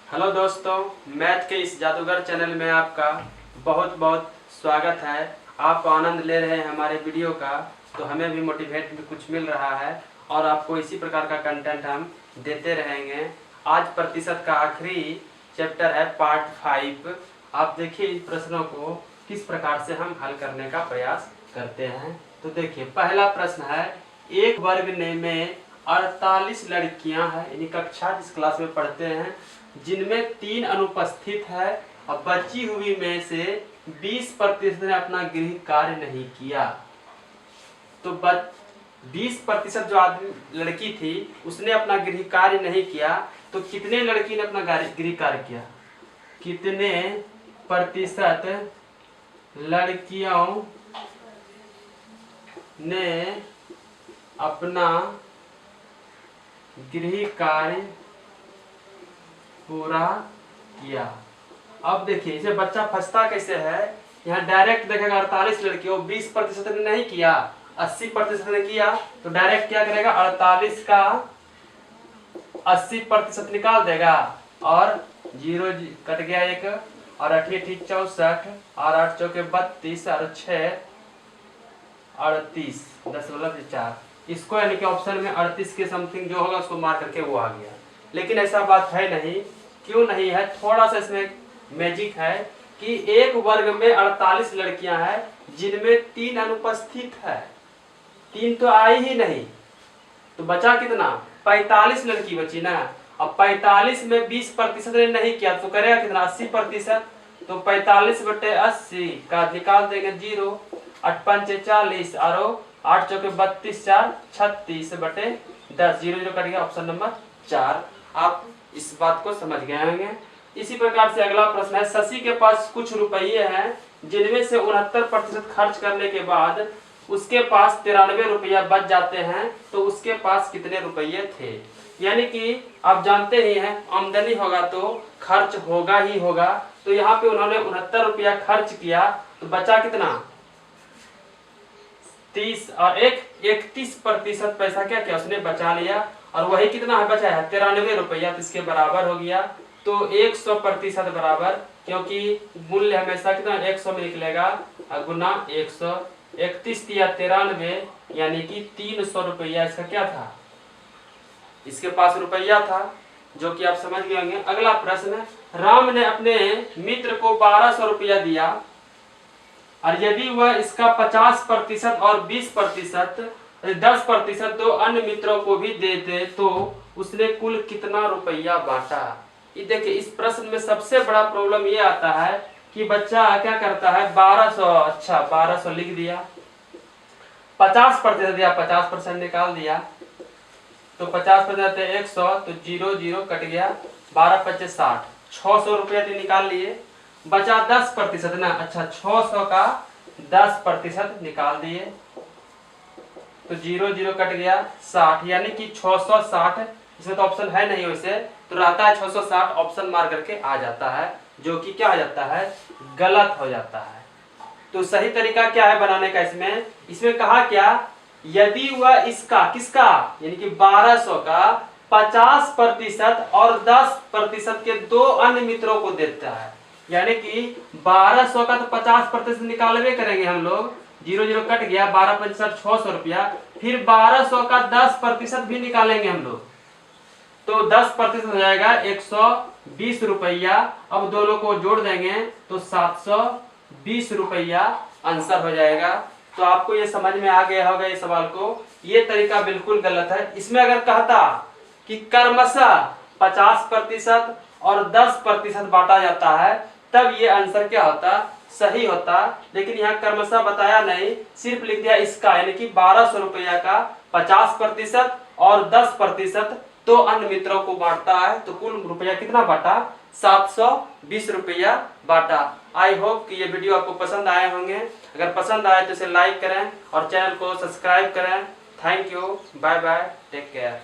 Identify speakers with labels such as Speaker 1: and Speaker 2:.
Speaker 1: Hello दोस्तों, math के इस जादूगर चैनल में आपका बहुत बहुत स्वागत है। आप आनंद ले रहे हैं हमारे वीडियो का, तो हमें भी मोटिवेट भी कुछ मिल रहा है और आपको इसी प्रकार का कंटेंट हम देते रहेंगे। आज प्रतिशत का आखिरी चैप्टर है पार्ट 5। आप देखिए इन प्रश्नों को किस प्रकार से हम हल करने का प्रयास करते हैं। तो देखिए पहला प्रश्न है, एक वर्ग में 48 लड़कियां हैं, यानी कक्षा जिस क्लास में पढ़ते हैं, जिनमें 3 अनुपस्थित है और बची हुई में से 20% ने अपना गृह कार्य नहीं किया। तो 20% जो आदमी लड़की थी उसने अपना गृह कार्य नहीं किया, तो कितने लड़की ने अपना गृह कार्य किया? कितने प्रतिशत लड़कियों ने अपना गृह कार्य पूरा किया? अब देखिए इसे बच्चा फंसता कैसे है, यहाँ डायरेक्ट देखेगा 48 लड़कियों 20% ने नहीं किया, 80% ने किया, तो डायरेक्ट क्या करेगा 48 का 80% निकाल देगा और 0 कट गया 1 और 8 64 और 8 चौके 32 और 6 38.4। इसको यानी कि ऑप्शन में 38 के समथिंग जो होगा उसको मार करके वो आ गया। लेकिन ऐसा बात है नहीं। क्यों नहीं है? थोड़ा सा इसमें मैजिक है कि एक वर्ग में 48 लड़कियां हैं जिनमें 3 अनुपस्थित है, 3 तो आई ही नहीं, तो बचा कितना? 45 लड़की बची ना। अब 45 में 20% ने नहीं किया तो करेगा कितना? 80%। तो 45/80 का निकाल देंगे 0, 8 पंचे 40 और 8 चौके 32 4 36/10, 0 कट गया, ऑप्शन नंबर 4। आप इस बात को समझ गए होंगे। इसी प्रकार से अगला प्रश्न है, शशि के पास कुछ रुपये हैं जिनमें से 69% खर्च करने के बाद उसके पास 93 रुपया बच जाते हैं, तो उसके पास कितने रुपये थे? यानी कि आप जानते ही हैं आमदनी होगा तो खर्च होगा ही होगा। तो यहाँ पे उन्होंने 69 रुपया खर्च किया, तो बचा कितना? 30 और 31% पैसा क्या किया उसने बचा लिया, और वही कितना है बचा है? 93 रुपया, तो इसके बराबर हो गया। तो 100% बराबर, क्योंकि मूल्य हमेशा कितना 100 में निकलेगा, गुना 100, 31 या 93 यानी कि 300 रुपया इसका क्या था? इसके पास रुपया था, जो कि आप समझ गए होंगे। अगला प्रश्न, राम ने अपने मित्र को 1200 रुपया दिया और यदि वह इसका 50% और 20% 10% दो अन्य मित्रों को भी दे दे तो उसने कुल कितना रुपया बांटा? ये देखिए इस प्रश्न में सबसे बड़ा प्रॉब्लम ये आता है कि बच्चा क्या करता है, 1200, अच्छा 1200 लिख दिया, 50% दिया, 50% निकाल दिया, तो 50% 100, तो 0 0 कट गया, 12 पच्चे 60, 600 रुपया तो निकाल लिए। बचा 10% ना, अच्छा 600 का 10% निकाल दिए, तो 0 0 कट गया, 60, यानी कि 660। इसमें तो ऑप्शन है नहीं वैसे, तो रहता है 660, ऑप्शन मार करके आ जाता है, जो कि क्या हो जाता है? गलत हो जाता है। तो सही तरीका क्या है बनाने का? इसमें कहा क्या, यदि वह इसका किसका यानी कि 1200 का 50% और 10% के दो अन्य मित्रों को देता है, यानी कि 1200 का तो 50% निकालवे करेंगे हम लोग, 0 0 कट गया, 12 प्रतिशत 600 रुपया, फिर 1200 का 10% भी निकालेंगे हम लोग, तो 10% हो जाएगा 120 रुपया। अब दोनों को जोड़ देंगे तो 720 रुपया आंसर हो जाएगा। तो आपको ये समझ में आ गया होगा ये सवाल को। ये तरीका बिल्कुल गलत है। इसमें अगर कहता कि क्रमशः 50% और 10% बांटा जाता है, तब ये आंसर क्या होता? सही होता। लेकिन यहाँ क्रमशः बताया नहीं, सिर्फ लिख दिया इसका, यानी कि 1200 रुपया का 50% और 10% तो अन्य मित्रों को बांटता है, तो कुल रुपया कितना बांटा? 720 रुपया बांटा। आई होप कि ये वीडियो आपको पसंद आए होंगे। अगर पसंद आए तो इसे लाइक करें और चैनल को सब्सक्राइब करें। Thank you, bye bye, take care.